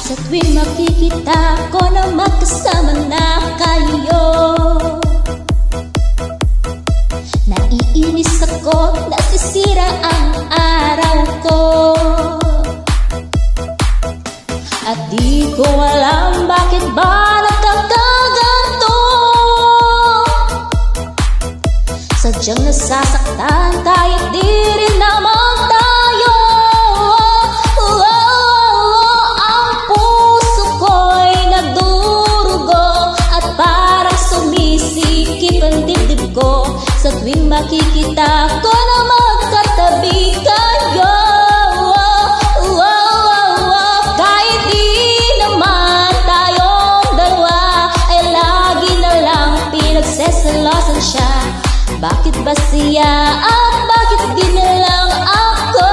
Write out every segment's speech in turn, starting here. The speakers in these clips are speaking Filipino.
Sa tuwing makikita ko na magkasama na kayo, naiinis ako, nasisira ang araw ko. At di ko alam bakit ba nagkakaganto. Sadyang nasasaktan kahit di rin naman tayo. Ang puso ko'y nagdurugo at parang sumisikip ang dibdib ko sa tuwing makikita ko na magkatabi kayo. Kahit di naman tayong dalawa ay lagi na lang pinagseselosan siya. Bakit ba siya at bakit di na lang ako?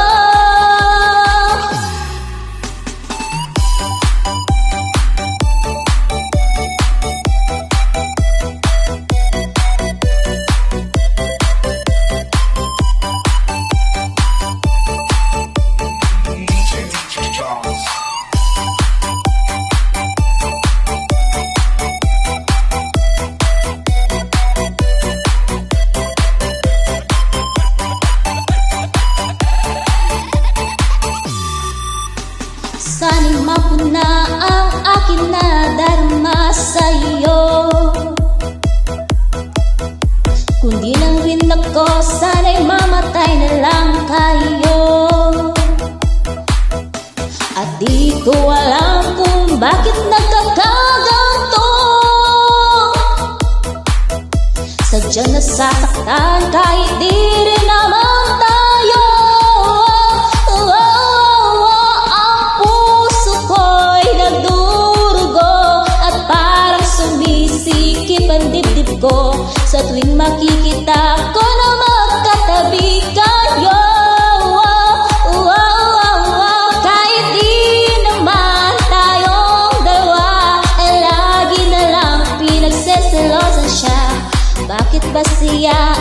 Sana'y mapuna ang akin na darma sa'yo. Kung di lang rin ako, sana'y mamatay na lang kayo. At di ko alam kung bakit nagkakaganto. Sadyang nasasaktan kahit di rin naman tayo. Sa tuwing makikita ko na magkatabi kayo. Kahit di naman tayong dalawa ay lagi na lang pinagseselosan siya. Bakit ba siya